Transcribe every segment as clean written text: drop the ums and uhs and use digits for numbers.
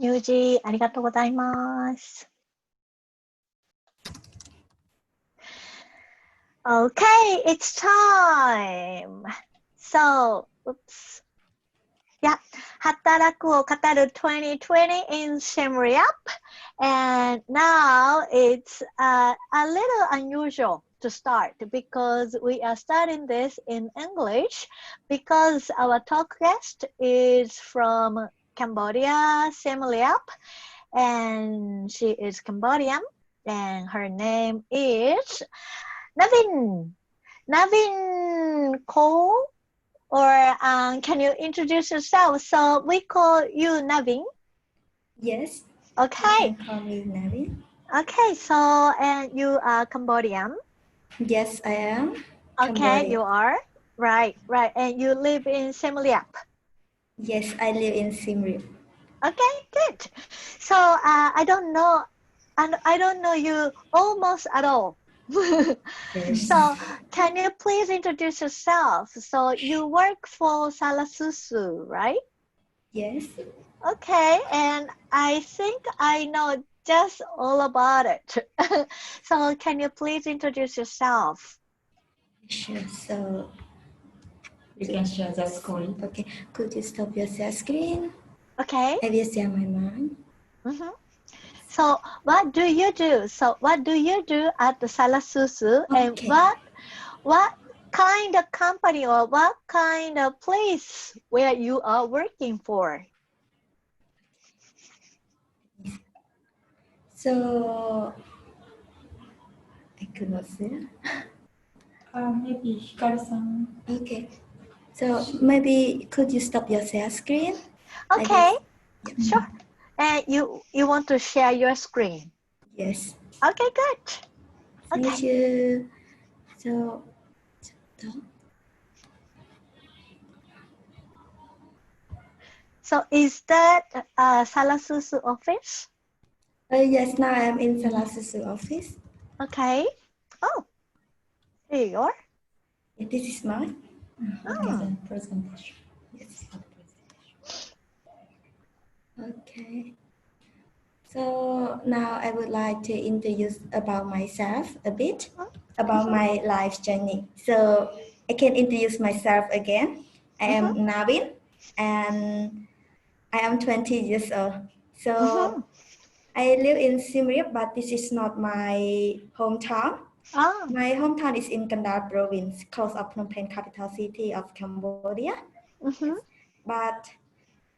ユージ、ありがとうございます。Okay, it's time. So, oops. Yeah, 働くを語る2020 in Shemri Up. And now it's a little unusual to start because we are starting this in English because our talk guest is from Cambodia, Shemri Up. And she is Cambodian and her name is Navin. Navin Cole, or can you introduce yourself? So we call you Navin. Yes. Okay. You can call me Navin. Okay, so and you are Cambodian. Yes, I am. Okay, Cambodia. you are. Right. And you live in Siem Reap. Yes, I live in Siem Reap. Okay, good. So I don't know you almost at all. Yes. So can you please introduce yourself? So you work for SALASUSU, right? Yes. Okay, and I think I know just all about it. So can you please introduce yourself? Sure. So you can share the screen. Okay. Could you stop your share screen? Okay. I will share my mind. So what do you do? So what do you do at the SALASUSU? Okay. And what kind of company or what kind of place where you are working for? So I could not see. Maybe Hikaru-san. Okay. So maybe could you stop your share screen? Okay, sure. And you want to share your screen? Yes. Okay, good. Okay. Thank you. So is that SALASUSU office? Yes, now I am in SALASUSU office. Okay. Oh, here you are. This is mine. Presentation. Yes. Okay. So now I would like to introduce about myself a bit, about my life journey. So I can introduce myself again. I am Navin and I am 20 years old. So I live in Siem Reap, but this is not my hometown. Oh. My hometown is in Kandal province, close of Phnom Penh, capital city of Cambodia. But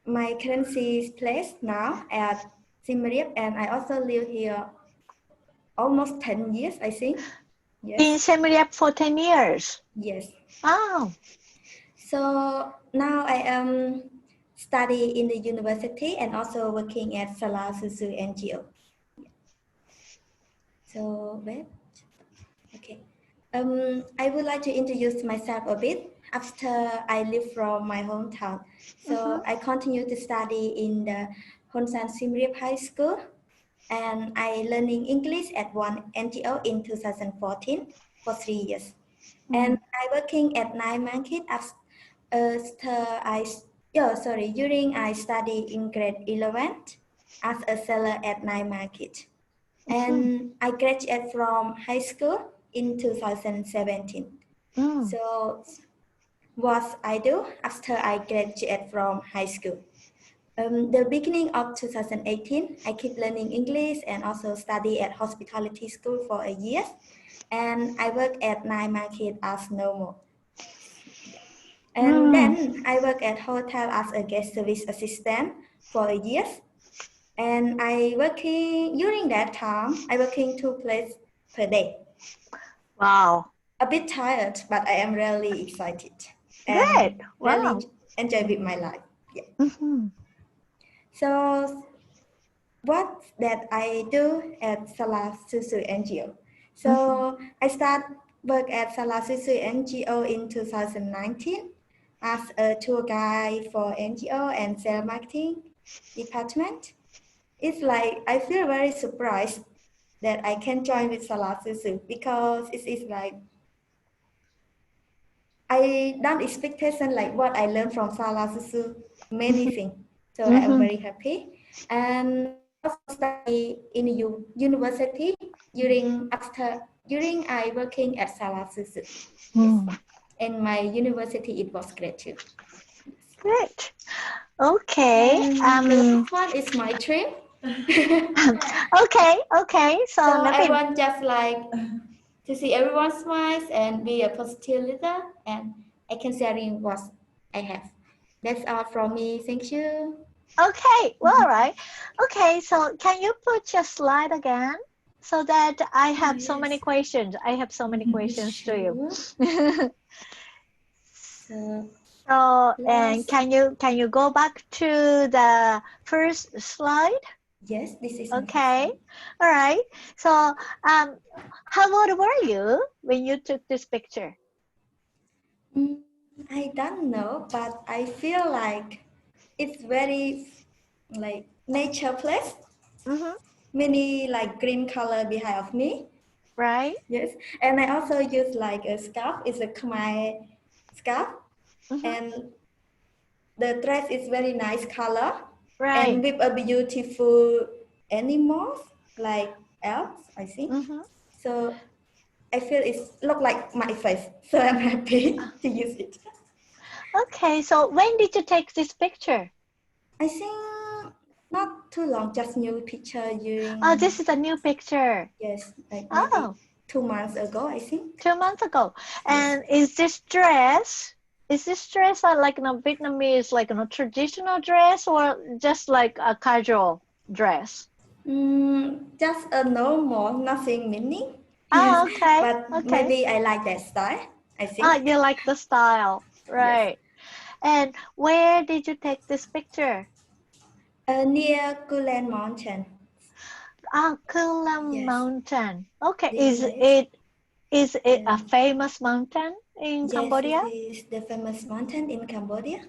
my current place now at Siem Reap, and I also live here almost 10 years, I think. Yes. In Siem Reap for 10 years? Yes. Oh. So now I am studying in the university and also working at SALASUSU NGO. So, wait. Okay. I would like to introduce myself a bit after I leave from my hometown. So I continue to study in the Hon San Siem Reap High School, and I learning English at one NGO in 2014 for 3 years. And I working at night market during I study in grade 11 as a seller at night market. And I graduated from high school in 2017. So what I do after I graduate from high school? The beginning of 2018, I keep learning English and also study at hospitality school for a year. And I work at night market as normal. And then I work at hotel as a guest service assistant for a year. And during that time, I working 2 places per day. Wow. A bit tired, but I am really excited. Good. Wow. Really enjoy with my life. Yeah. So what that I do at SALASUSU NGO. So I start work at SALASUSU NGO in 2019 as a tour guide for NGO and sales marketing department. It's like I feel very surprised that I can join with SALASUSU because it is like I done expectation like what I learned from SALASUSU, many things. So I am very happy. and also study in university during I working at SALASUSU. In my university, it was great too. Great. Okay. The one is my dream. Okay. So I want just like to see everyone smiles and be a positive leader, and I can sharing what I have. That's all from me. Thank you. Okay, well, all right. Okay, so can you put your slide again so that I have so many questions? I have so many questions to you. So, and can you go back to the first slide? Yes, this is okay. All right. So, how old were you when you took this picture? I don't know, but I feel like it's very like nature place. Many like green color behind of me. Right. Yes, and I also use like a scarf. It's a Khmer scarf, and the dress is very nice color. Right. And with a beautiful animals like elves, I think. So I feel it look like my face. So I'm happy to use it. Okay, so when did you take this picture? I think not too long, just new picture during. Oh, this is a new picture. Yes, like maybe 2 months ago, I think. 2 months ago. And is this dress like Vietnamese, like a traditional dress or just like a casual dress? Just a normal, nothing meaning. Oh, okay. But maybe I like that style, I think. Oh, you like the style, right? Yes. And where did you take this picture? Near Kulen Mountain. Ah, Kulen Mountain. Okay, is it a famous mountain in Cambodia? Yes, it is the famous mountain in Cambodia.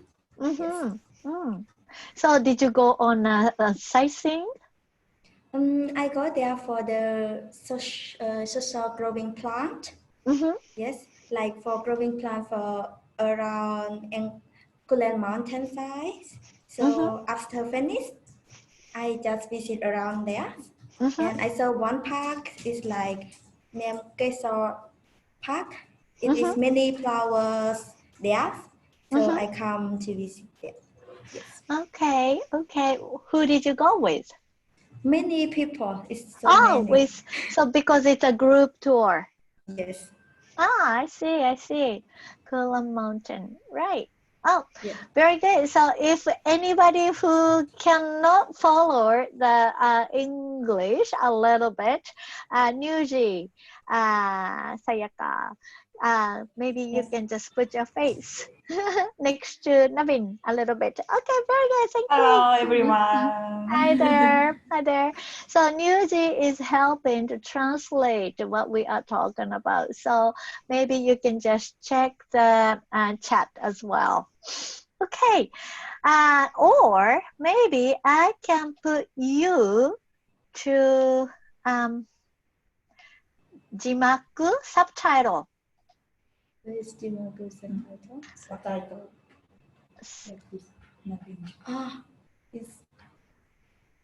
So did you go on a sightseeing? I go there for the social growing plant. Yes, like for growing plant for around Kulen mountain side. So after finish, I just visit around there. And I saw one park is like named Kesor Park. It is many flowers there. So I come to visit there. Yes. Okay. Who did you go with? Many people. It's so many. So because it's a group tour. Yes. I see. Kulen Mountain, right? Oh, yeah. Very good. So if anybody who cannot follow the English a little bit, Nuji, Sayaka, maybe you can just put your face next to Navin a little bit. Okay, very good. Thank you. Hello, everyone. Hi there. So Nuji is helping to translate what we are talking about. So maybe you can just check the chat as well. Okay. Or maybe I can put you to Jimaku subtitle. Where is Jimaku subtitle? Subtitle. It's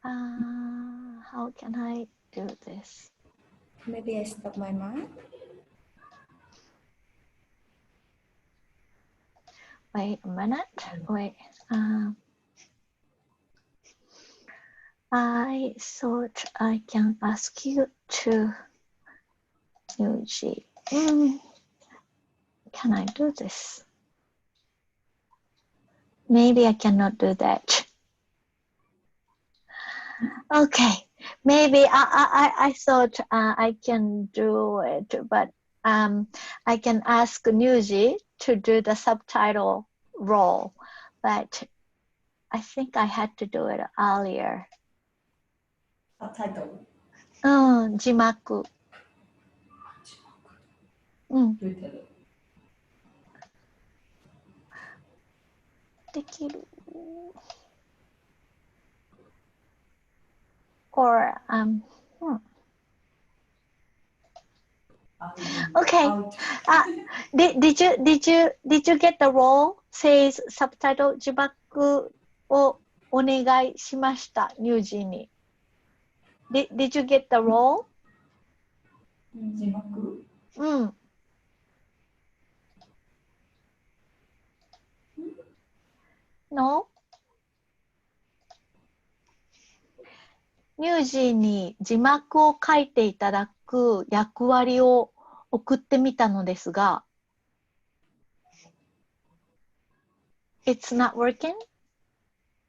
how can I do this? Maybe I stop my mind. Wait a minute. Wait. I thought I can ask you to Yuji. Can I do this? Maybe I cannot do that. Okay. Maybe I thought I can do it, but I can ask Nuji to do the subtitle role, but I think I had to do it earlier. Subtitle. Jimaku. できる。Or Okay. Did you get the role? Says subtitle 字幕をお願いしました、乳児に。Did you get the role? 字幕うん。No? 乳児に字幕を書いていただく役割を送ってみたのですが、It's not working?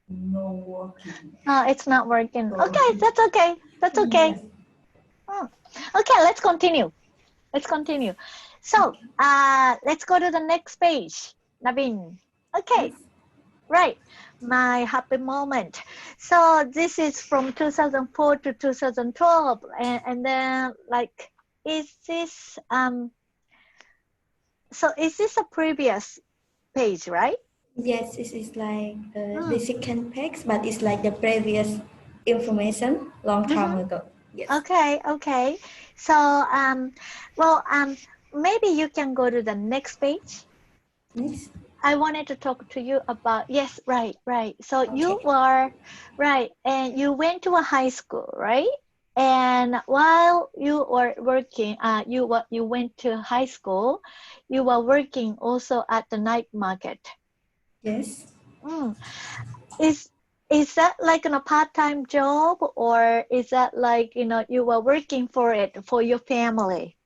No working. It's not working. Okay, that's okay. That's okay. Okay, let's continue. Let's continue. So, let's go to the next page. Navin. Okay, right. My happy moment. So this is from 2004 to 2012, and then like, is this so is this a previous page, right? Yes, this is like the second page, but it's like the previous information long time ago. Yes. Okay. So maybe you can go to the next page. Next. I wanted to talk to you about, yes, right. So you were, right, and you went to a high school, right? And while you were working, you went to high school, you were working also at the night market. Yes. Is that like a part-time job, or is that like, you were working for it, for your family?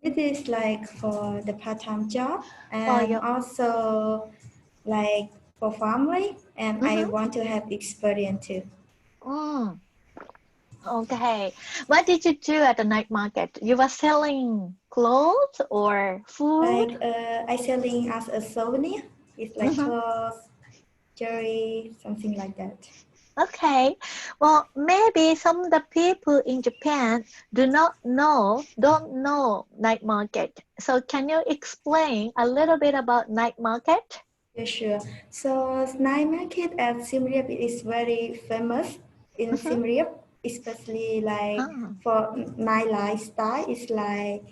It is like for the part-time job, and also like for family, and I want to have experience too. Okay. What did you do at the night market? You were selling clothes or food? Like I selling as a souvenir. It's like clothes, jewelry, something like that. Okay. Well, maybe some of the people in Japan don't know night market. So can you explain a little bit about night market? Yeah, sure. So night market at Siem Reap is very famous in Siem Reap, especially like for night lifestyle. It's like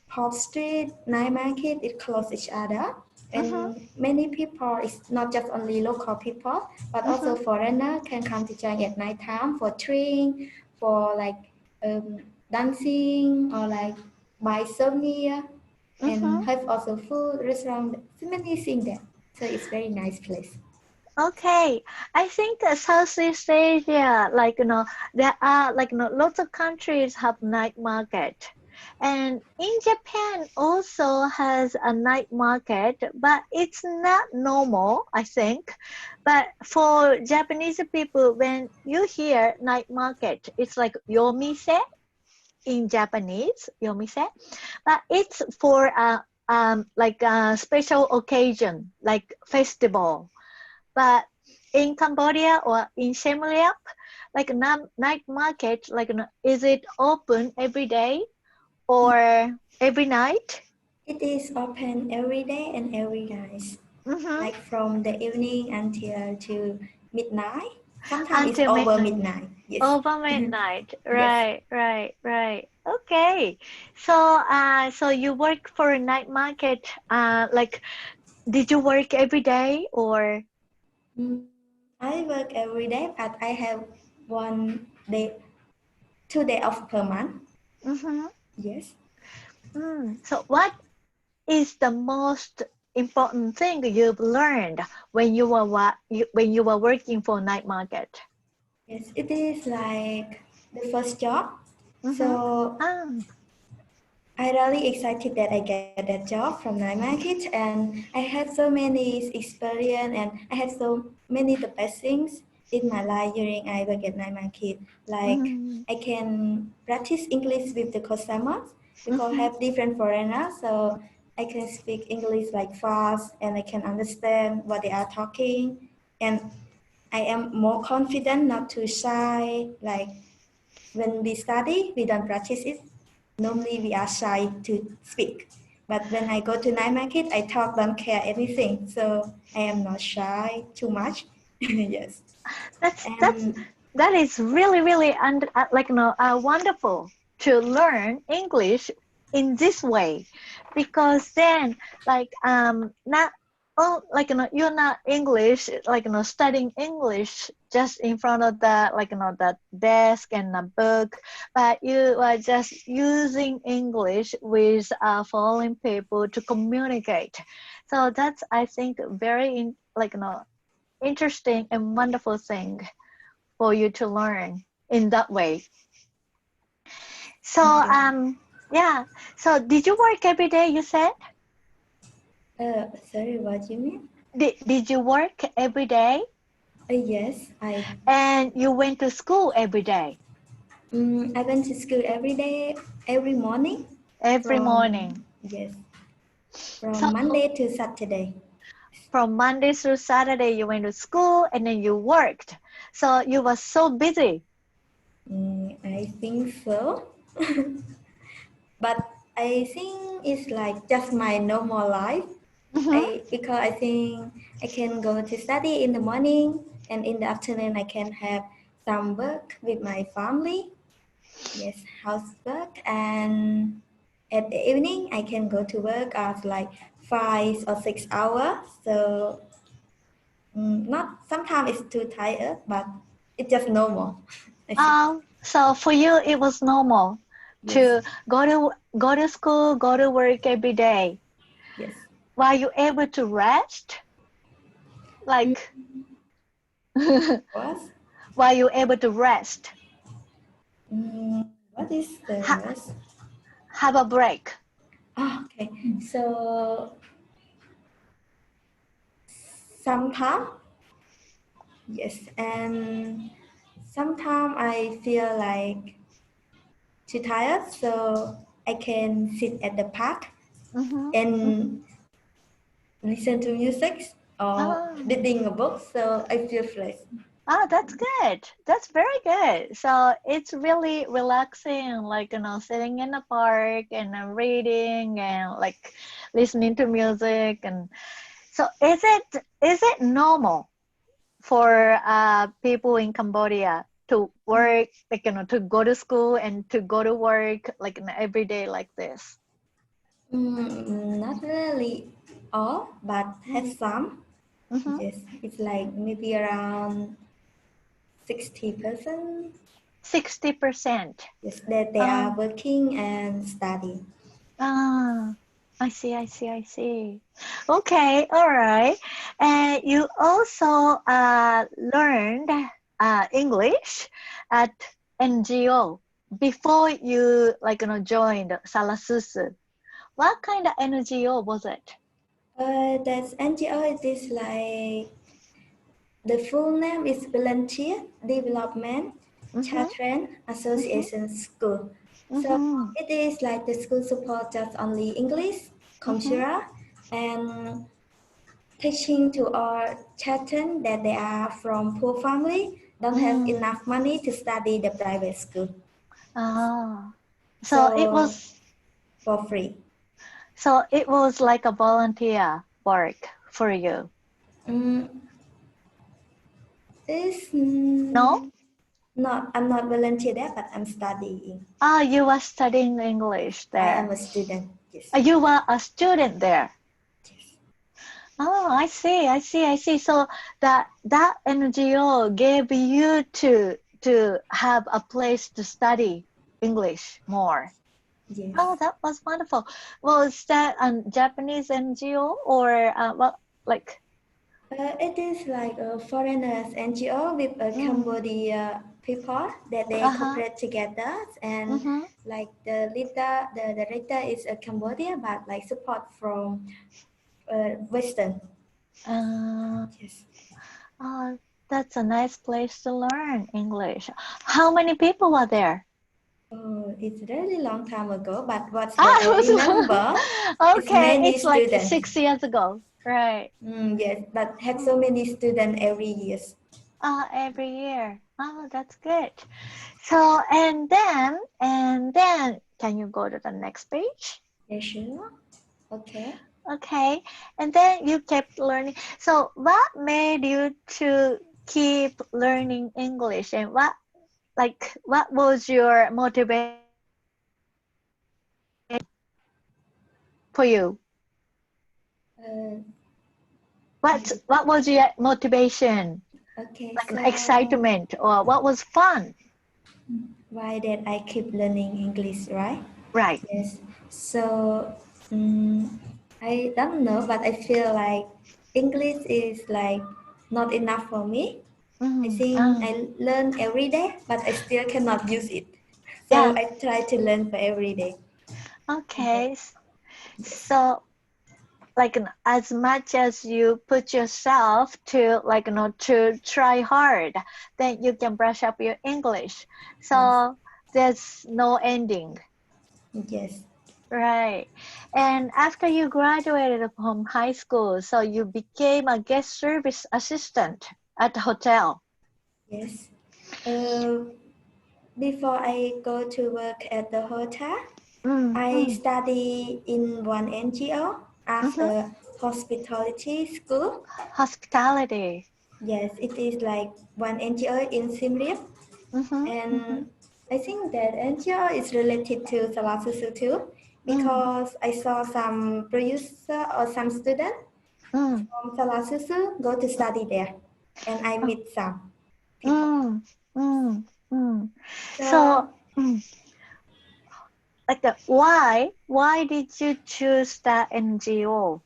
Pop Street, night market, it close each other. And many people, it's not just only local people, but also foreigner can come to join at night time for drink, for like dancing, or like buy souvenir, and have also food, restaurant, so many things there. So it's very nice place. Okay, I think Southeast Asia, there are lots of countries have night market. And in Japan also has a night market, but it's not normal, I think. But for Japanese people, when you hear night market, it's like yomise in Japanese, yomise. But it's for a special occasion, like festival. But in Cambodia or in Siem Reap, like night market, is it open every day or every night? It is open every day and every night, like from the evening until to midnight. Sometimes it's over midnight. Yes. Over midnight, right. Okay, so you work for a night market. Did you work every day or? I work every day, but I have 1 day, 2 days off per month. Yes. So what is the most important thing you've learned when you were working for night market? Yes, it is like the first job. So I really excited that I get that job from night market, and I had so many experience, and I had so many the best things in my life during I work at night market. Like I can practice English with the customers because I have different foreigners, so I can speak English like fast, and I can understand what they are talking, and I am more confident, not too shy. Like when we study, we don't practice it. Normally we are shy to speak. But when I go to night market, I talk, don't care anything. So I am not shy too much. Yes. That is really wonderful to learn English in this way, because then oh, like, you're not English, like, studying English just in front of the, like, the desk and a book, but you are just using English with foreign people to communicate. So that's, I think, very, interesting and wonderful thing for you to learn in that way. So, yeah. So did you work every day, you said? Sorry, what do you mean? Did you work every day? Yes, I. And you went to school every day? I went to school every day, every morning. Every morning? Yes. From Monday to Saturday. From Monday through Saturday, you went to school and then you worked. So you were so busy. I think so. But I think it's like just my normal life. Because I think I can go to study in the morning and in the afternoon I can have some work with my family. Yes, housework, and at the evening I can go to work at like 5 or 6 hours. So not sometimes it's too tired, but it's just normal. So for you it was normal to go to school, go to work every day. Yes. Were you able to rest? Like, What? were you able to rest? What is the rest? Have a break. Okay. So sometimes, yes, and sometimes I feel like too tired, so I can sit at the park and listen to music or reading a book, so I feel fresh. Oh, that's good. That's very good. So it's really relaxing, like, sitting in the park and reading and like listening to music. And so is it normal for people in Cambodia to work, like, to go to school and to go to work like every day like this? Not really all, but have some. Yes, it's like maybe around 60%. 60%. Yes, that they are working and studying. I see. Okay, all right. And you also learned English at NGO before you joined SALASUSU. What kind of NGO was it? That NGO is like, the full name is Volunteer Development Children Association School. So it is like the school support just only English, computer, and teaching to our children that they are from poor family, don't have enough money to study the private school. So it was for free. So it was like a volunteer work for you. No? No, I'm not volunteer there, but I'm studying. You were studying English there. I am a student. Yes. You were a student there. Yes. Oh, I see. So that NGO gave you to have a place to study English more. Yes. Oh, that was wonderful. Was that a Japanese NGO or what? Like? It is like a foreigners NGO with a Cambodia people that they cooperate together, and like the leader, the director is a Cambodia, but like support from Western. Yes. Oh, that's a nice place to learn English. How many people were there? Oh, it's a really long time ago, but what I remember, okay, it's like students. 6 years ago, right? Yes, but have so many students every year. Every year. Oh, that's good. So and then, can you go to the next page? Yeah, sure. Okay. Okay, and then you kept learning. So what made you to keep learning English, and what was your motivation for you? what was your motivation? Okay, Like so an excitement, or what was fun? why did I keep learning English, right? Right. Yes. So I don't know, but I feel like English is like not enough for me. I think I learn every day, but I still cannot use it. So Yeah. I try to learn for every day. Okay. So, like as much as you put yourself to to try hard, then you can brush up your English. So there's no ending. Yes. Right. And after you graduated from high school, so you became a guest service assistant at the hotel. Yes. Before I go to work at the hotel, I study in one NGO as a hospitality school. Hospitality. Yes, it is like one NGO in Siem Reap. And I think that NGO is related to SALASUSU too, because I saw some producer or some student from SALASUSU go to study there, and I meet some people. So, why did you choose that NGO?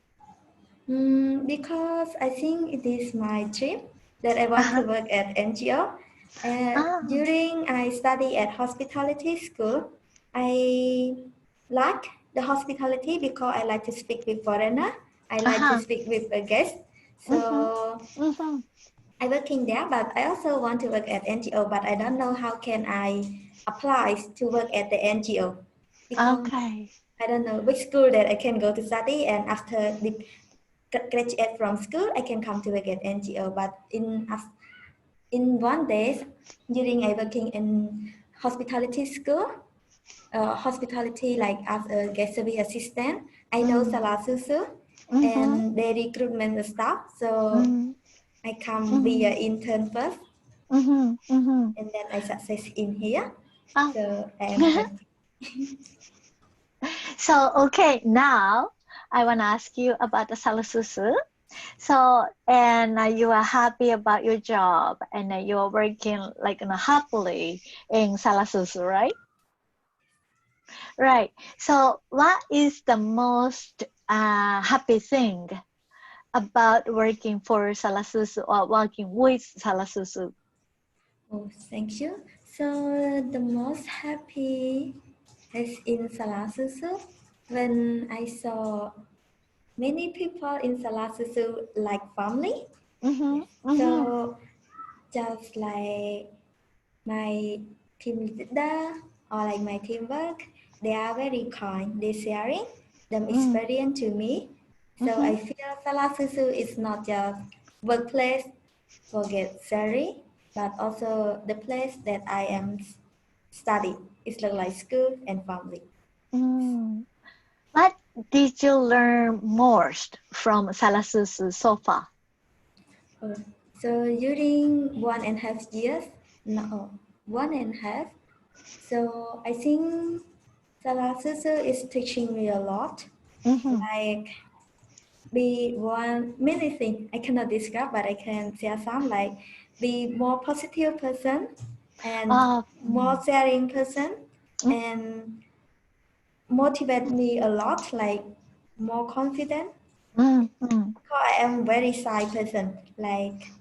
Because I think it is my dream that I want to work at NGO. During I study at hospitality school, I like the hospitality because I like to speak with foreigner. I like to speak with a guest. So I working there, but I also want to work at NGO, but I don't know how can I apply to work at the NGO. Because Okay. I don't know which school that I can go to study, and after the graduate from school, I can come to work at NGO. But in one day, during I working in hospitality school, hospitality like as a guest service assistant, I know SALASUSU and they recruitment the staff. So I come be an intern first, and then I success in here. So I am happy. So, okay, now I want to ask you about the SALSUSU. So, and you are happy about your job, and you are working happily in SALSUSU, right? Right. So, what is the most happy thing about working for SALSUSU or working with SALSUSU? Oh, thank you. So the most happy is in SALASUSU when I saw many people in SALASUSU like family. So just like my team leader or like my teamwork, they are very kind. They sharing them experience to me. So I feel SALASUSU is not just workplace for get salary, but also the place that I am study. It's like school and family. What did you learn most from SALSUSU so far? So during 1.5 years, no, 1.5. So I think SALASUSU is teaching me a lot. Like be one many things I cannot describe, but I can share some like be more positive person and more sharing person and motivate me a lot, like more confident. Because I am very shy person. Like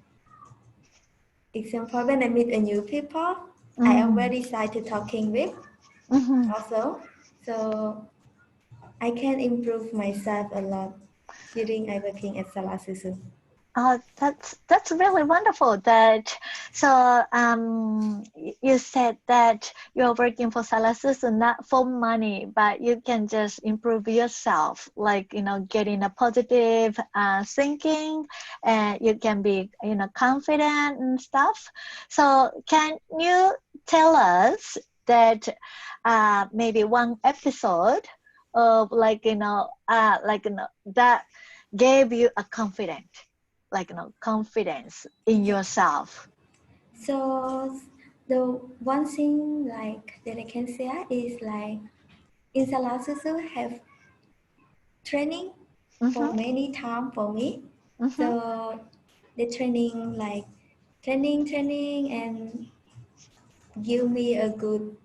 example, when I meet a new people, I am very shy to talking with. Also, so I can improve myself a lot during I working at SALASUSU. That's really wonderful. You said that you're working for SALSUSU not for money, but you can just improve yourself, like getting a positive thinking, and you can be confident and stuff. So can you tell us that maybe one episode of that gave you a confidence in yourself? So the one thing like that I can say is like in SALASUSU have training for many time for me. So the training like training and give me a good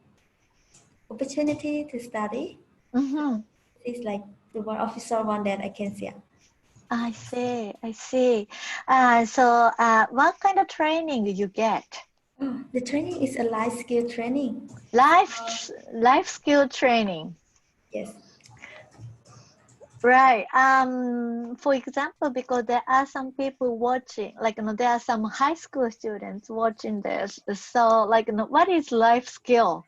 opportunity to study. It's like the one official one that I can see. I see, I see. So what kind of training did you get? The training is a life skill training. Life skill training. Yes. Right. For example, because there are some people watching, like there are some high school students watching this. So, what is life skill?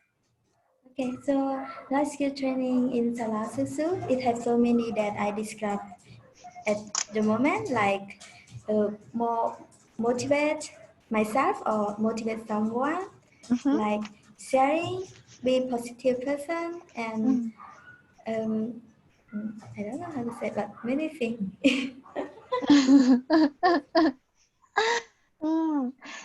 Okay, so life skill training in SALASUSU, it has so many that I described at the moment, like more motivate myself or motivate someone, like sharing, be a positive person, and I don't know how to say, but many things.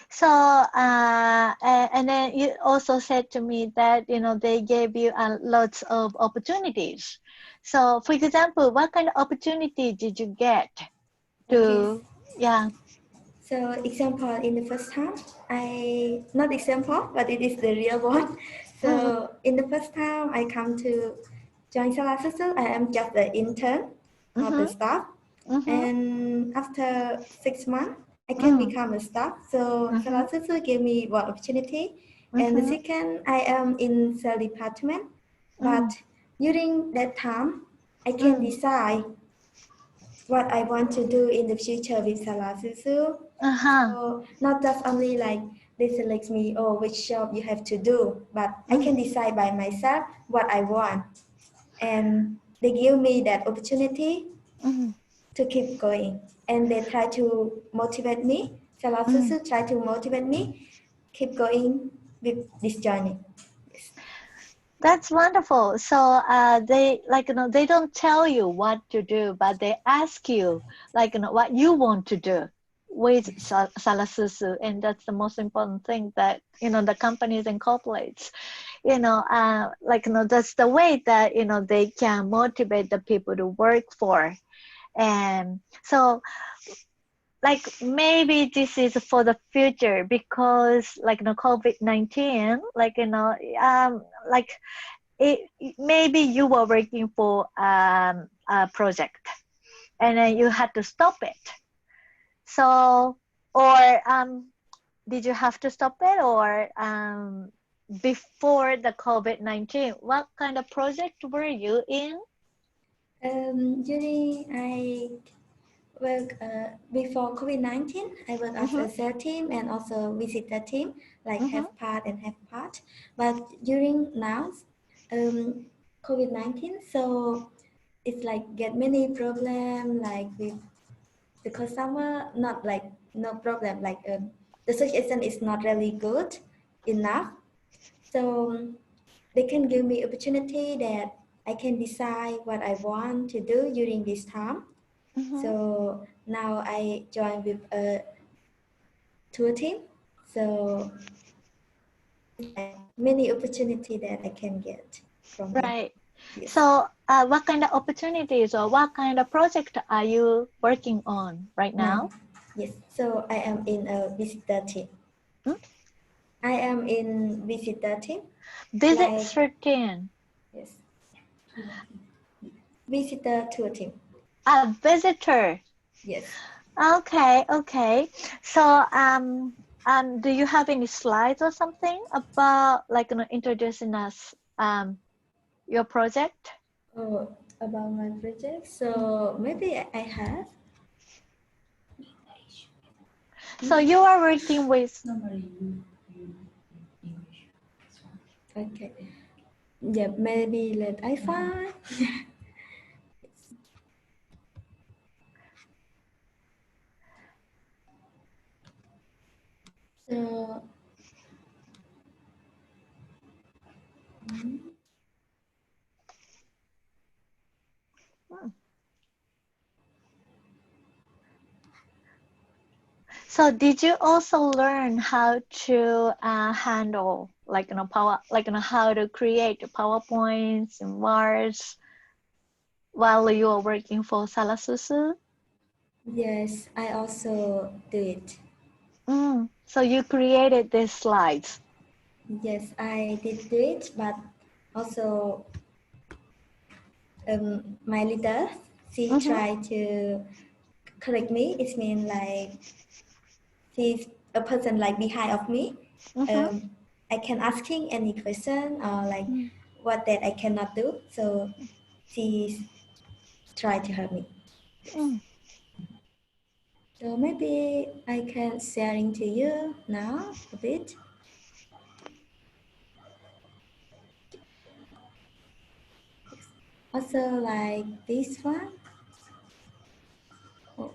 So, and then you also said to me that, they gave you lots of opportunities. So, for example, what kind of opportunity did you get to, Okay. yeah. So, example, in the first time, not example, but it is the real one. So, in the first time I come to join SALASUSU, I am just the intern, not the staff. And after 6 months, I can become a staff. So SALASUSU gave me one opportunity. And the second, I am in sales department. But during that time, I can decide what I want to do in the future with SALASUSU. So not just only like they select me, which job you have to do, but I can decide by myself what I want. And they give me that opportunity to keep going. And they try to motivate me. SALASUSU try to motivate me, keep going with this journey. Yes. That's wonderful. So they they don't tell you what to do, but they ask you what you want to do with SALASUSU, and that's the most important thing that the companies incorporates. That's the way that they can motivate the people to work for. And so maybe this is for the future because COVID-19, maybe you were working for a project and then you had to stop it. So, or did you have to stop it, or before the COVID-19, what kind of project were you in? During I work before COVID-19, I work as a sales team and also visitor team, like half part and half part. But during now, COVID-19, so it's like get many problem like with the customer, not like no problem, like the situation is not really good enough. So they can give me opportunity that I can decide what I want to do during this time. So now I join with a tour team. So many opportunity that I can get from right. Yes. So what kind of opportunities or what kind of project are you working on right now? Yes. So I am in a visitor team. I am in visitor team. Visitor team. Yes. Visitor tour team. A visitor. Yes. Okay, okay. So do you have any slides or something about introducing us your project? Oh, about my project. So maybe I have. So you are working with. Okay. Yeah, maybe let I find. So. So did you also learn how to handle how to create PowerPoints and Words while you are working for SALASUSU? Yes, I also do it. So you created these slides. Yes, I did do it, but also my leader, she tried to correct me. It means like she's a person like behind of me. I can asking any question or like what that I cannot do. So she tried to help me. So maybe I can sharing to you now a bit. Also like this one. Oh,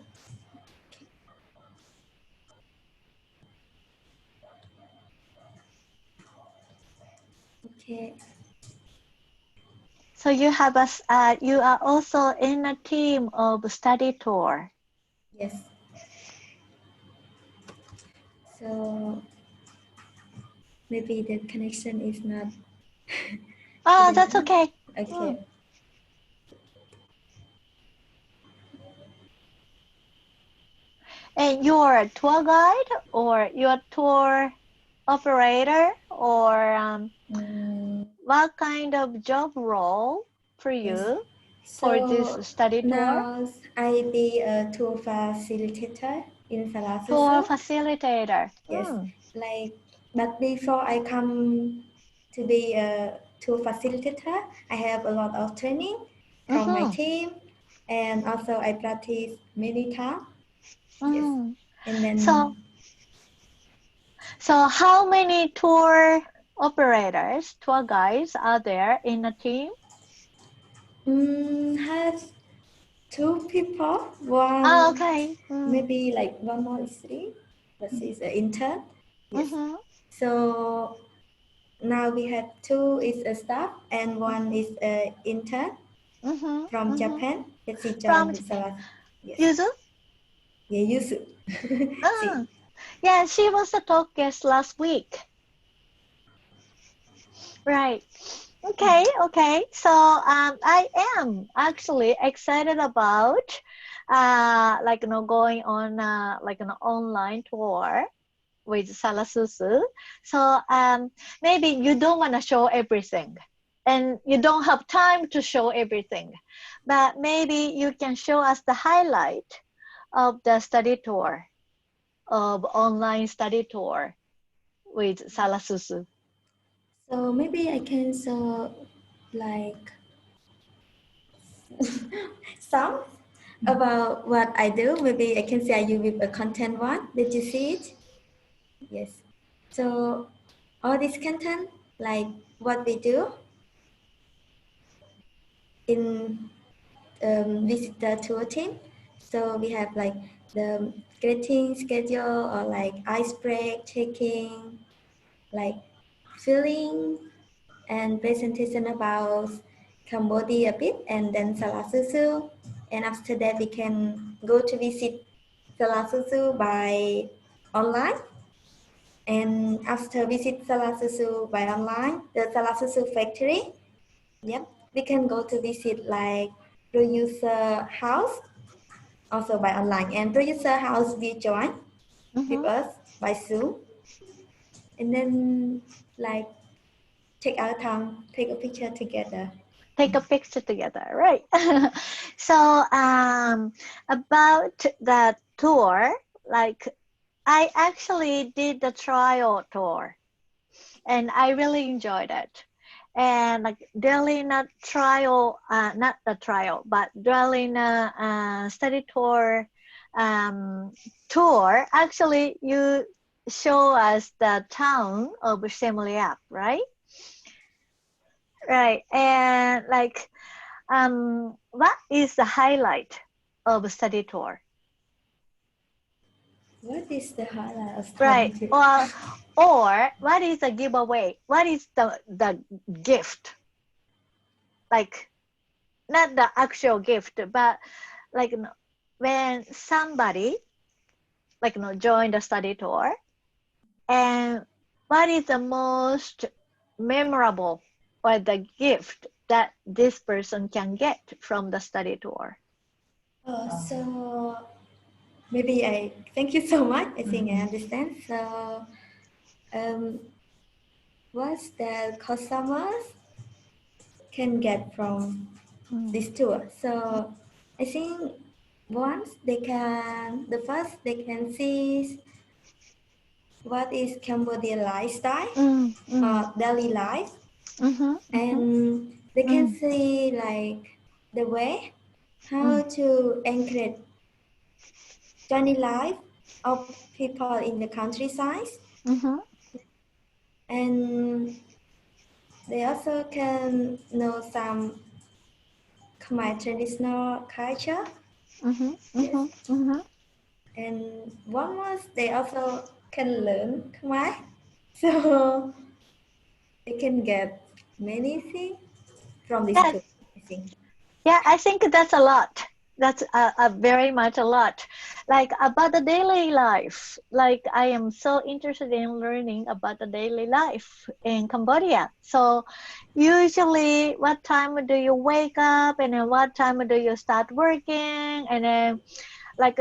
okay. So you have you are also in a team of study tour. Yes. So maybe the connection is not. Oh, that's okay. Okay. And you're a tour guide or you're a tour operator or what kind of job role for you for this study tour? Now I be a tour facilitator in SALASUSU. Tour facilitator. Yes. But before I come to be a tour facilitator, I have a lot of training from my team, and also I practice many times. Yes. And then so how many tour operators, tour guides are there in a team? Have 2 people. One. Oh, okay. Maybe like one more is 3. But she's an intern. Yes. So now we have 2 is a staff and 1 is an intern from Japan. That she joined with SALASUSU. Yes. Yuzu? Yeah, Yuzu. Yeah, she was a talk guest last week. Right. Okay. So I am actually excited about going on like an online tour with SALASUSU. So maybe you don't want to show everything and you don't have time to show everything, but maybe you can show us the highlight of the study tour, of online study tour with SALASUSU. So maybe I can show like some about what I do. Maybe I can share you with a content one. Did you see it? Yes. So all this content, like what we do in visitor tour team. So we have like the greeting schedule or like ice break, checking, like feeling and presentation about Cambodia a bit, and then SALASUSU. And after that, we can go to visit SALASUSU by online. And after visit SALASUSU by online, the SALASUSU factory, yep, we can go to visit like producer house, also by online. And producer house we join with us by Zoom. And then like take our time, take a picture together. Take a picture together, right? So about the tour, like I actually did the trial tour and I really enjoyed it. And like during a trial, not the trial, but during a study tour, actually you show us the town of Siem Reap, right? Right, and like, what is the highlight of a study tour? What is the highlight of Right, study? or what is the giveaway? What is the gift? Like, not the actual gift, but like when somebody join the study tour, and what is the most memorable or the gift that this person can get from the study tour? So maybe I thank you so much. I think I understand. So, what's the customers can get from this tour? So, I think the first they can see what is Cambodia lifestyle or daily life, and they can see like the way how to encourage daily life of people in the countryside, and they also can know some Khmer traditional culture. And one was they also can learn Khmer, so they can get many things from this tour, I think. Yeah, I think that's a lot. That's a very much a lot. Like about the daily life. Like I am so interested in learning about the daily life in Cambodia. So usually what time do you wake up and then what time do you start working? And then like,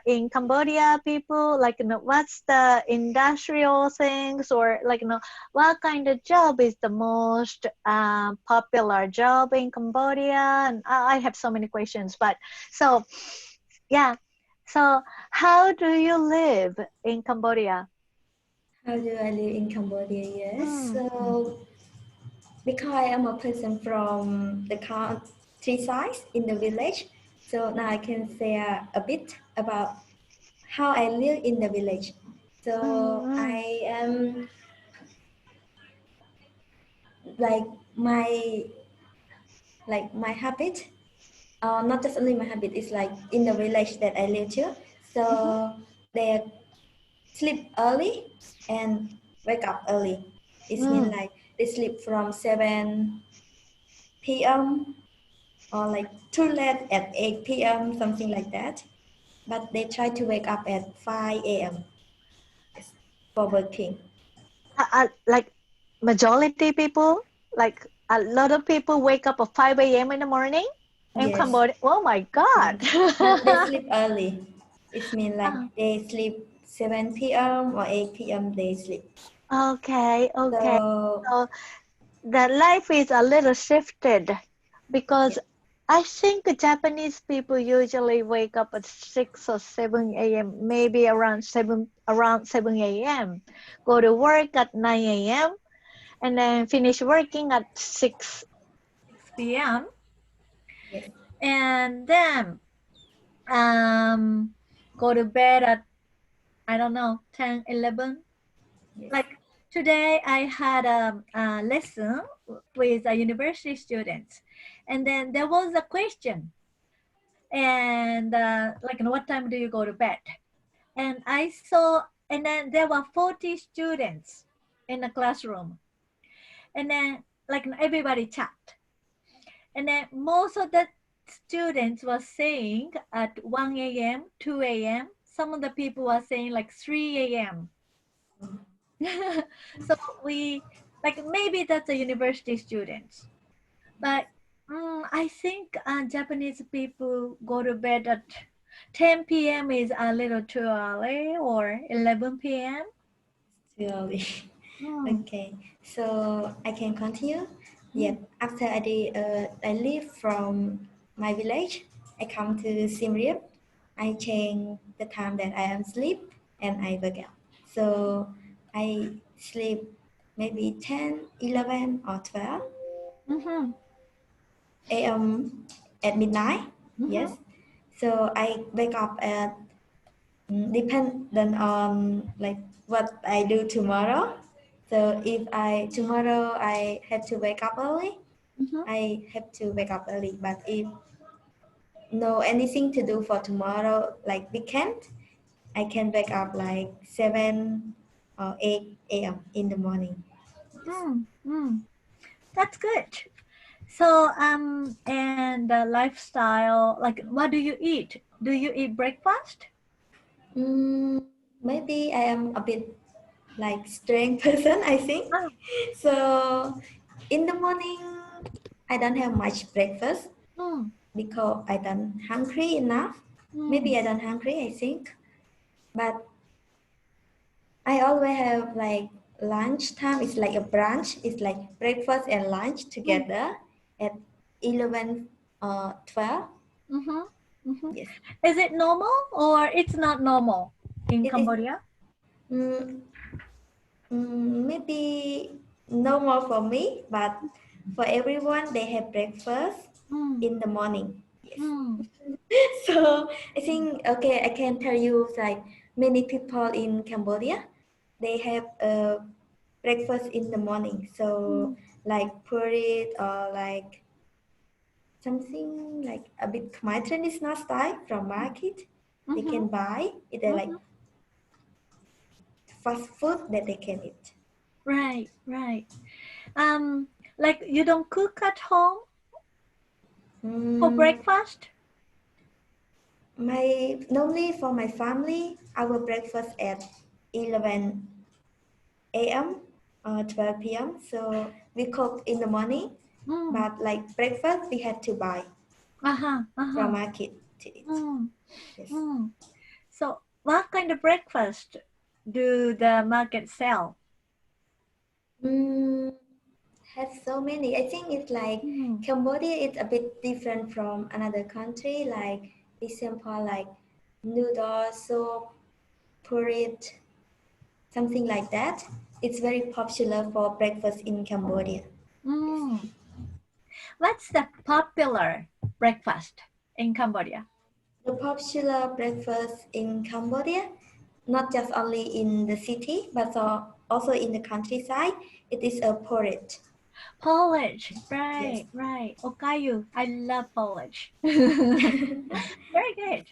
in Cambodia, people, like, what's the industrial things or like, what kind of job is the most popular job in Cambodia? And I have so many questions, but so, yeah. So how do you live in Cambodia? How do I live in Cambodia? Yes. So, because I am a person from the countryside in the village, so now I can say a bit about how I live in the village. So I am like my habit, not just only my habit, it's like in the village that I live to. So they sleep early and wake up early. It means like they sleep from 7 p.m. or like too late at 8 p.m., something like that. But they try to wake up at 5 a.m. for working. Like majority people, like a lot of people wake up at 5 a.m. in the morning in Cambodia. Oh my God. But they sleep early. It means like they sleep 7 p.m. or 8 p.m. they sleep. Okay. So The life is a little shifted because I think Japanese people usually wake up at 6 or 7 a.m., maybe around 7 a.m., go to work at 9 a.m., and then finish working at 6 p.m. yes. And then go to bed at, I don't know, 10, 11. Yes. Like today I had a lesson with a university student, and then there was a question, and like, what time do you go to bed? And I saw, and then there were 40 students in the classroom, and then like everybody chat, and then most of the students were saying at 1 a.m., 2 a.m. Some of the people were saying like 3 a.m. So we, like, maybe that's a university students, but I think Japanese people go to bed at 10 p.m. is a little too early, or 11 p.m. Too early. Okay, so I can continue. Yeah, after I leave from my village, I come to Siem Reap. I change the time that I am sleep and I wake up. So I sleep maybe 10, 11 or 12 a.m. at midnight. Yes. So I wake up at dependent on like what I do tomorrow. So if tomorrow I have to wake up early, I have to wake up early. But if no anything to do for tomorrow, like weekend, I can wake up like 7 or 8 a.m. in the morning. That's good. So and the lifestyle, like, what do you eat? Do you eat breakfast? Maybe I am a bit like strange person, I think. So in the morning, I don't have much breakfast because I don't hungry enough. Maybe I don't hungry, I think. But I always have like lunch time. It's like a brunch. It's like breakfast and lunch together at 11 or 12. Yes. Is it normal or it's not normal in It is- Cambodia? Maybe normal for me, but for everyone, they have breakfast in the morning. Yes. So I think, okay, I can tell you like many people in Cambodia, they have breakfast in the morning. So like porridge or like something like a bit Khmer traditional style from market. They can buy it like fast food that they can eat. Right. Like you don't cook at home for breakfast? Normally for my family, our breakfast at 11 a.m. or 12 p.m. So we cook in the morning, but like breakfast we had to buy from market to eat. Yes. So what kind of breakfast do the market sell? Has so many. I think it's like Cambodia is a bit different from another country. Like example, like noodle soup, porridge, something like that. It's very popular for breakfast in Cambodia. What's the popular breakfast in Cambodia? The popular breakfast in Cambodia, not just only in the city, but also in the countryside, it is a porridge. Porridge, right. Okayu, I love porridge. Very good.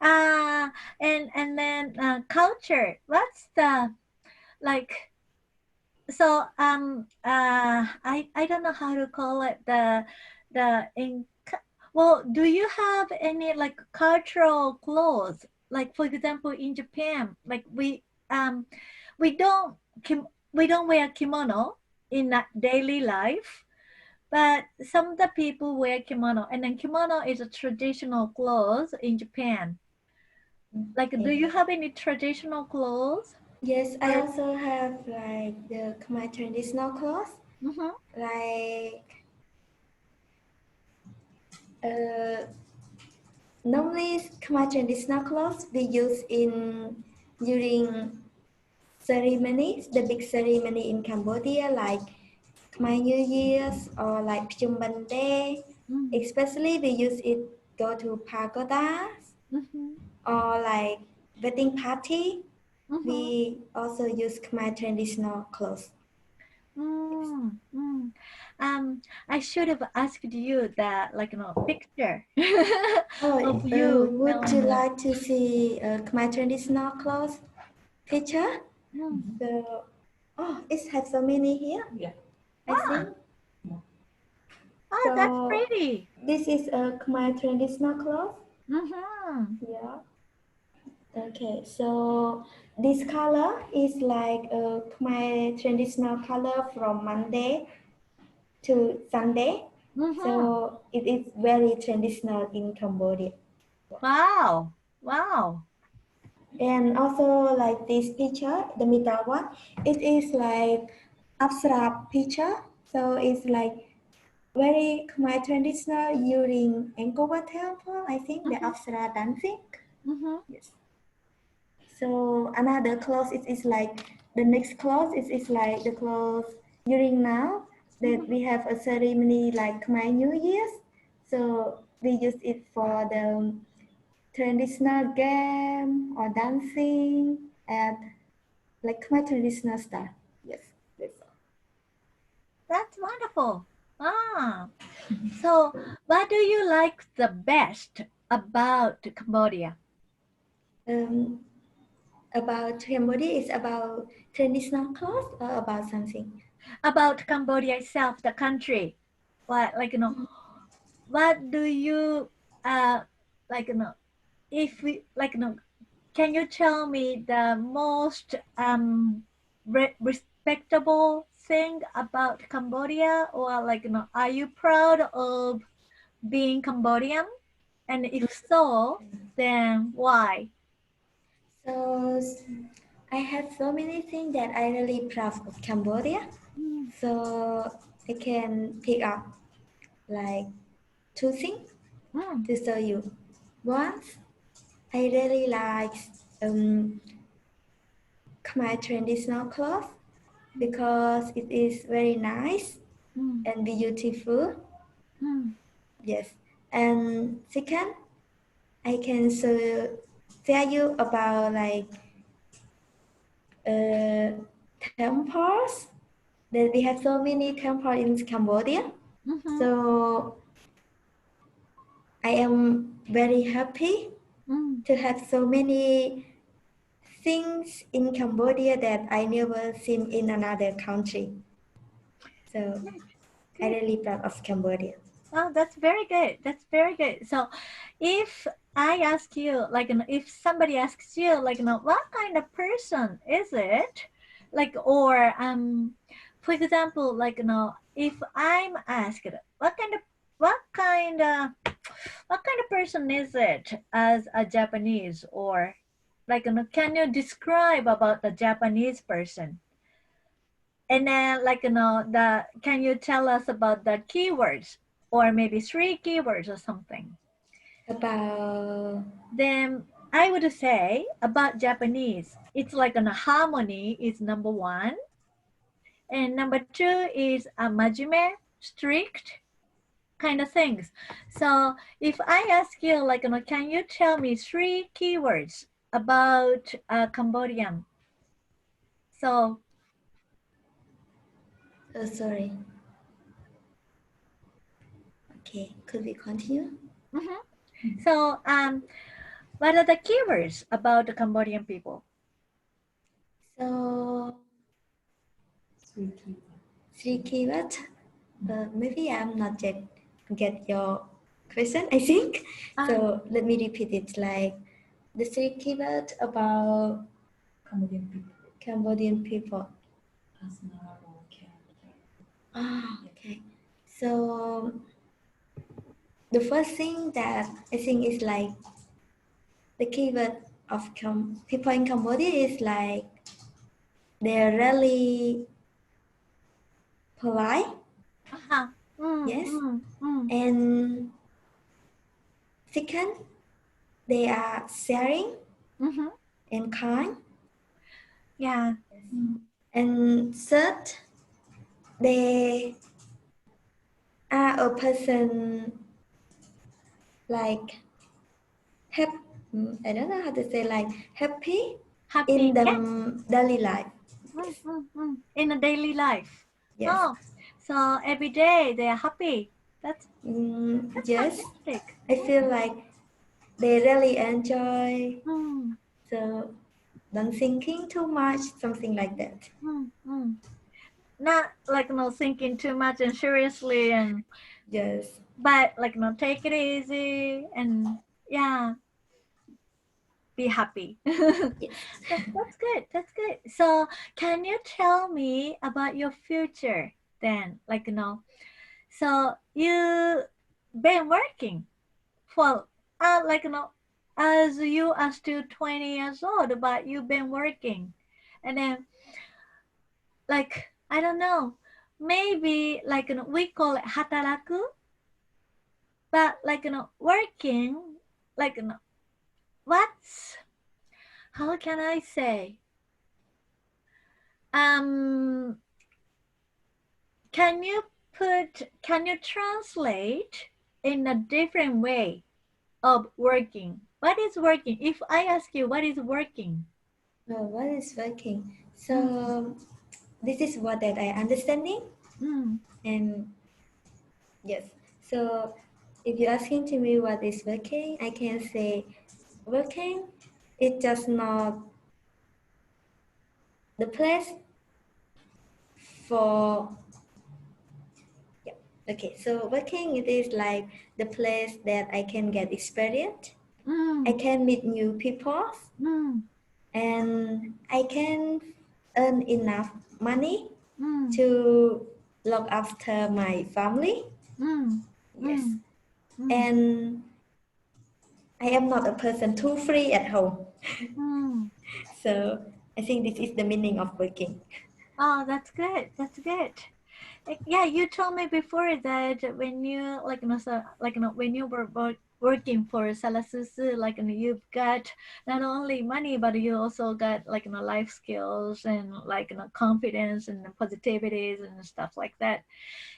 And then culture. What's the like? So I don't know how to call it. Well, do you have any like cultural clothes? Like for example, in Japan, like we don't wear kimono in daily life, but some of the people wear kimono, and then kimono is a traditional clothes in Japan. Like, do you have any traditional clothes? Yes, I also have like the Khmer traditional clothes, like normally Khmer traditional clothes we use during ceremonies, the big ceremony in Cambodia, like Khmer New Year's or like Pchumban Day. Especially we use it go to pagodas or like wedding party. We also use Khmer traditional clothes. I should have asked you that, like, picture of you. Would you like to see Khmer traditional clothes picture? So, it has so many here. Yeah. I think. Oh, that's pretty. This is a Khmer traditional cloth. Yeah. Okay, so this color is like a Khmer traditional color from Monday to Sunday. So it is very traditional in Cambodia. Wow. And also like this picture, the middle one, it is like abstract picture. So it's like very Khmer traditional during Angkor Wat Temple, I think, the Apsara dancing. Yes. So another clothes is like the next clothes is like the clothes during now that we have a ceremony like Khmer New Year's. So we use it for the traditional game or dancing and like Khmer traditional style. Yes, that's all. That's wonderful. So what do you like the best about Cambodia? About Cambodia is about traditional clothes or about something? About Cambodia itself, the country. What, what do you if we can you tell me the most respectable thing about Cambodia, or are you proud of being Cambodian? And if so, then why? So I have so many things that I really proud of Cambodia. So I can pick up like 2 things to show you. One, I really like my traditional clothes because it is very nice and beautiful. Yes. And second, I can tell you about like temples. That we have so many temples in Cambodia. So I am very happy to have so many things in Cambodia that I never seen in another country. So I really proud of Cambodia. Oh, that's very good. That's very good. So if I ask you, like, if somebody asks you, like, what kind of person is it? Like, or, for example, like, if I'm asked, what kind of person is it as a Japanese, or like, can you describe about the Japanese person? And then, like, can you tell us about the keywords, or maybe 3 keywords or something? Then I would say about Japanese, it's like harmony is number 1. And number 2 is a majime, strict kind of things. So if I ask you, like, can you tell me 3 keywords about Cambodian? So, Oh, sorry. Okay, could we continue? So, what are the keywords about the Cambodian people? So, 3 keywords. Maybe I'm not yet get your question, I think. So let me repeat it. Like the 3 keywords about Cambodian people. Personal character. Okay. So the first thing that I think is like the keyword of people in Cambodia is like they're really polite. Yes. And second, they are sharing and kind. Yeah. And third, they are a person like happy. I don't know how to say, like happy in the daily life. In a daily life. Yes. Oh, so every day they are happy. That's yes. fantastic. I feel like they really enjoy. So don't thinking too much, something like that. Not like thinking too much and seriously, and yes, but like take it easy and be happy. yes. That's good. That's good. So can you tell me about your future then? Like so you been working for like as you are still 20 years old, but you've been working, and then like I don't know, maybe like we call it hataraku, but like working, like what's, how can I say, can you translate in a different way of working? What is working? If I ask you what is working? Oh, what is working? So this is what that I understanding. And yes, so if you're asking to me what is working, I can say working is just not the place for okay, so working it is like the place that I can get experience. I can meet new people and I can earn enough money to look after my family. Yes. And I am not a person too free at home. Mm. So I think this is the meaning of working. Oh, that's good. That's good. Yeah, you told me before that when you when you were working for SALASUSU, you've got not only money but you also got life skills and confidence and positivities and stuff like that.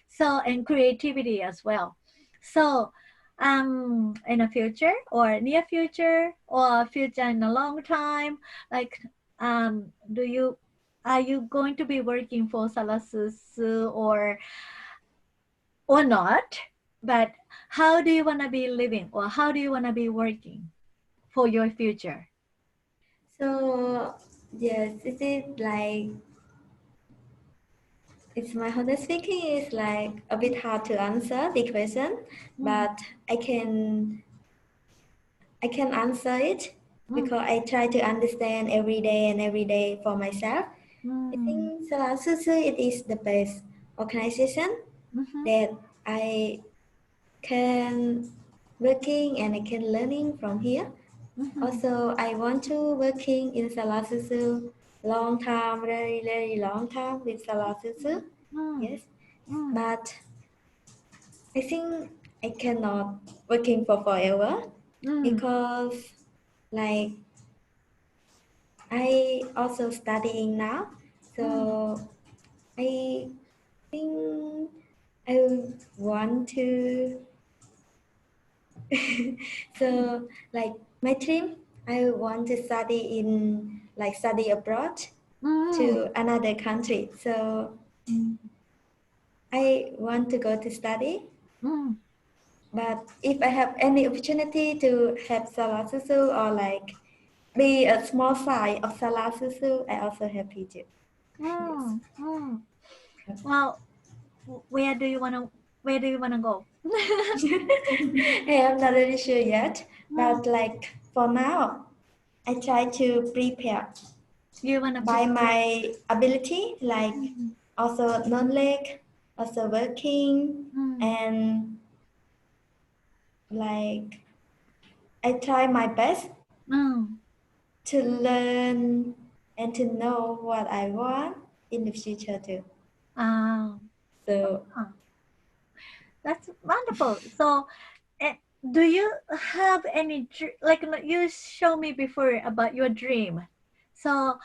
So and creativity as well. So in the future or near future or future in a long time, do you are you going to be working for SALASUSU or not? But how do you want to be living or how do you want to be working for your future? So yes, it is like, it's my honest speaking is like a bit hard to answer the question, but I can answer it because I try to understand every day for myself. I think SALASUSU, it is the best organization that I can working and I can learning from here. Also, I want to working in SALASUSU long time, very long time with SALASUSU. Yes, but I think I cannot working for forever because like I also studying now, so I think I want to so like my dream, I want to study in study abroad to another country. So I want to go to study. But if I have any opportunity to have SALASUSU or be a small side of SALASUSU, I also happy to. Well, where do you wanna go? Hey, I'm not really sure yet, but for now, I try to prepare You wanna by my ability, also knowledge, also working, and I try my best to learn and to know what I want in the future too. So that's wonderful. So, do you have any you show me before about your dream? So,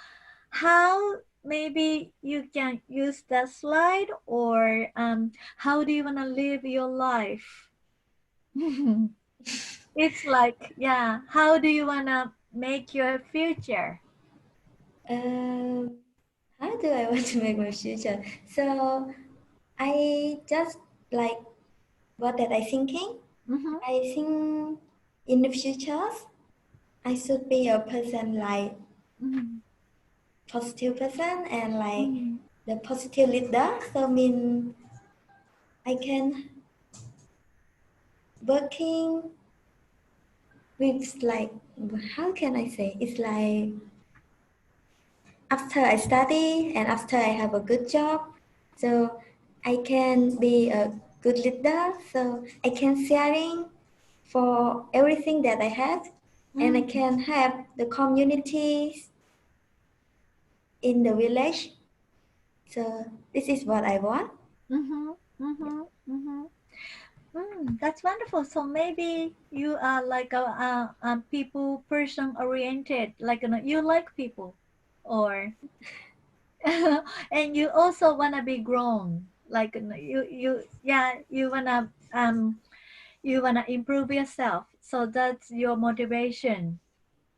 how maybe you can use that slide or how do you want to live your life? It's how do you want to make your future? how do I want to make my future? So I just what that I thinking. I think in the future I should be a person positive person and the positive leader. So mean I can working with how can I say, it's after I study and after I have a good job, so I can be a good leader, so I can sharing for everything that I have and I can have the communities in the village. So this is what I want. That's wonderful. So maybe you are like a people person oriented, you like people, or and you also wanna be grown, you wanna improve yourself. So that's your motivation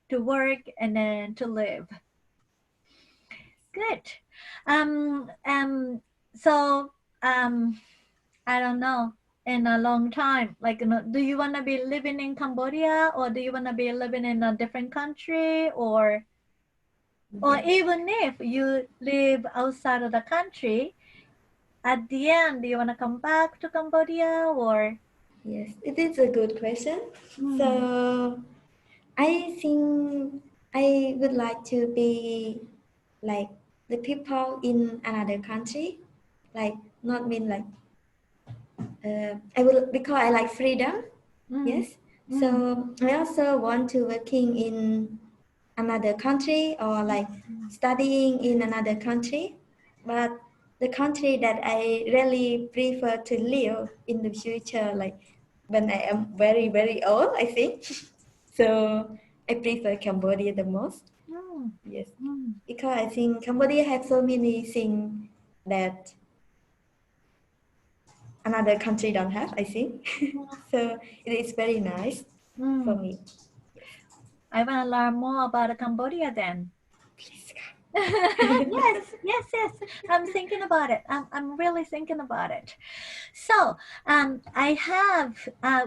to work and then to live. Good. So I don't know, in a long time, do you want to be living in Cambodia or do you want to be living in a different country or even if you live outside of the country, at the end, do you want to come back to Cambodia or? Yes, it is a good question. So I think I would like to be like the people in another country, not mean I will, because I like freedom. Yes, So I also want to working in another country or like studying in another country, but the country that I really prefer to live in the future, like when I am very, very old, I think. So I prefer Cambodia the most. Yes, because I think Cambodia has so many things that another country don't have, I think. So it is very nice for me. I want to learn more about Cambodia then. Please. Yes. I'm thinking about it. I'm really thinking about it. So,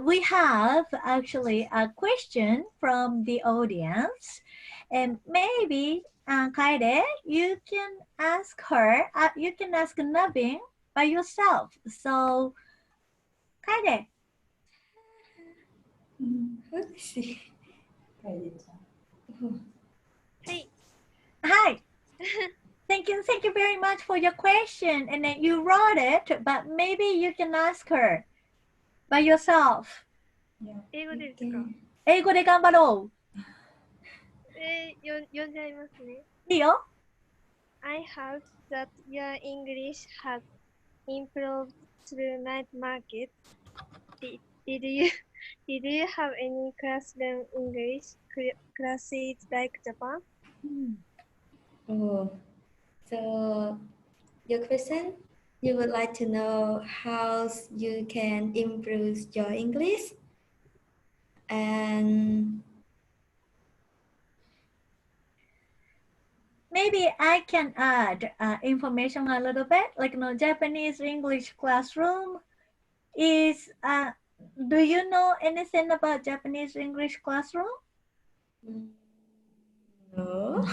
we have actually a question from the audience, and maybe, Kaide, you can ask her. You can ask Navin by yourself. So, Kaide. Let's see. Hi. Thank you very much for your question. And then you wrote it, but maybe you can ask her by yourself. 英語ですか？英語で頑張ろ読んじゃいますね。う。いいよ。I hope that your English has improved through night market. Did you have any classroom English classes like Japan? Oh, so your question, you would like to know how you can improve your English, and Maybe I can add information a little bit. Like, Japanese English classroom is, do you know anything about Japanese English classroom? no.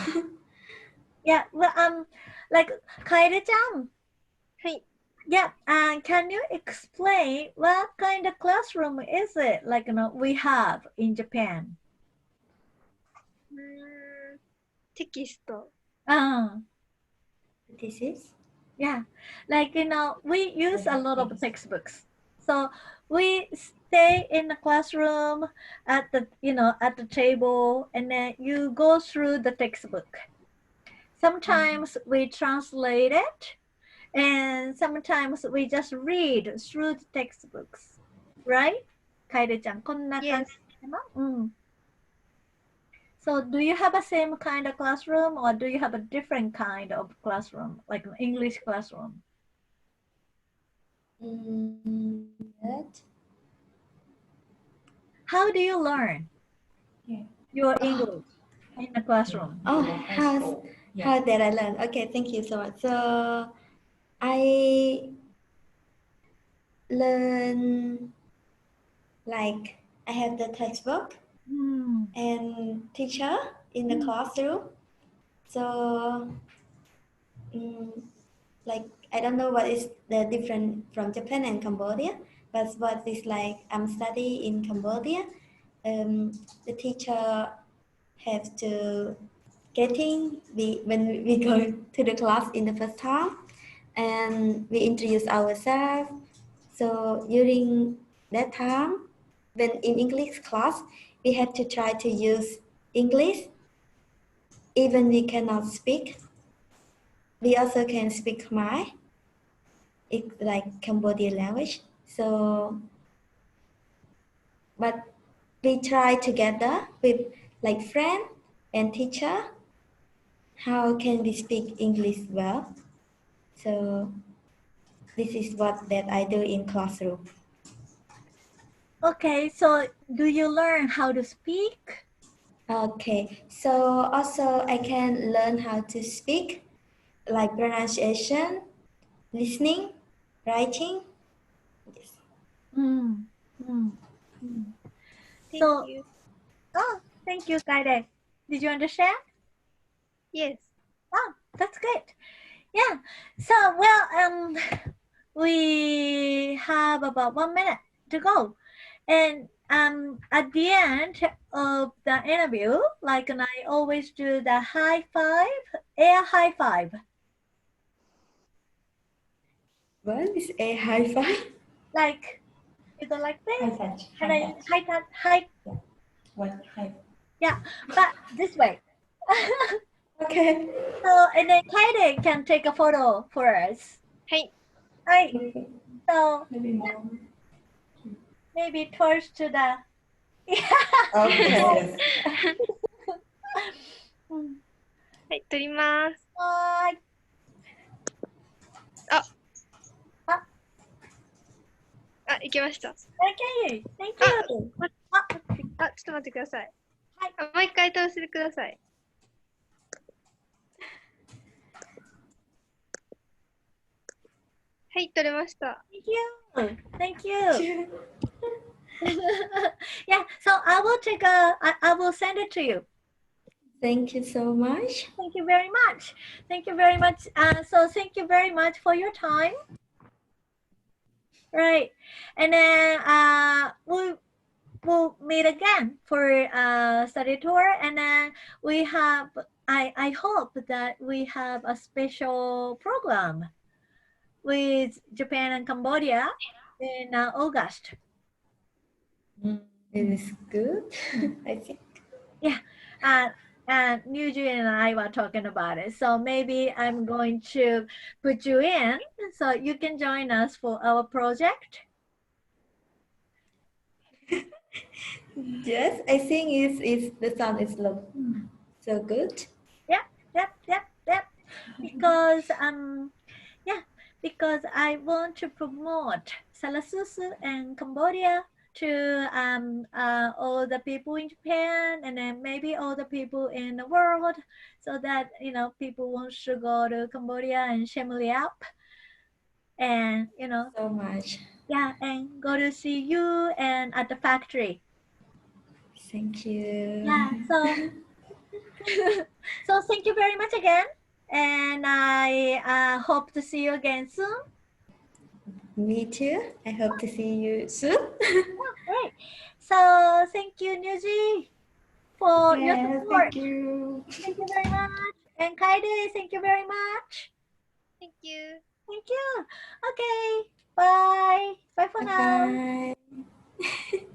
Yeah, well, like, Kaede-chan. はい。Yeah, can you explain what kind of classroom is it? Like, we have in Japan. テキスト。This is? Yeah, like, we use a lot of textbooks. So we stay in the classroom at the, at the table, and then you go through the textbook. Sometimes we translate it, and sometimes we just read through the textbooks, right? Kaede-chan, こんな感じかな？So do you have the same kind of classroom, or do you have a different kind of classroom, like an English classroom? That. How do you learn your English in the classroom? Oh, how did I learn? Okay, thank you so much. So I learn like I have the textbook and teacher in the classroom. So like I don't know what is the difference from Japan and Cambodia, but what is like I'm studying in Cambodia. The teacher have to when we go to the class in the first time, and we introduce ourselves. So during that time, when in English class, we have to try to use English, even we cannot speak. We also can speak Khmer. It's like Cambodian language. So, but we try together with like friend and teacher. How can we speak English well? So this is what that I do in classroom. Okay, so do you learn how to speak? Okay, so also I can learn how to speak, like pronunciation, listening, writing. Yes. Thank you. Oh, thank you, Kaide. Did you understand? Yes. Oh, that's great. Yeah. So, well, we have about 1 minute to go, and at the end of the interview, like, and I always do the high five, air high five. What is a high five? Like, You go like this, High touch. and then High touch. high touch, high. What high? Yeah, but this way. Okay. So, and then Kaide can take a photo for us. はい。Right. So Maybe more. maybe towards to the. Okay. はい、撮ります。Bye. あ、行きました。Okay. Thank you. あ、ちょっと待ってください。はい。あ、もう一回通してください。はい、撮れました。 Thank you. Yeah. So I will take I will send it to you. Thank you so much. Thank you very much. Thank you very much. So thank you very much for your time. Right. And then we'll meet again for study tour. And then we have, I hope that we have a special program with Japan and Cambodia in August. It is good, I think. And New Zealand and I were talking about it. So maybe I'm going to put you in so you can join us for our project. Yes, I think it's the sound is so good. Yep. Because I want to promote SALASUSU and Cambodia to all the people in Japan and then maybe all the people in the world, so that people want to go to Cambodia and Siem Reap and So much. and go to see you and at the factory. Thank you. Yeah, so thank you very much again, and I hope to see you again soon. Me too. I hope to see you soon. Great. So thank you, Nuji, for your support. Thank you. Thank you very much. And Kaide, thank you very much. Thank you. Thank you. Okay. Bye. Bye for now. Bye.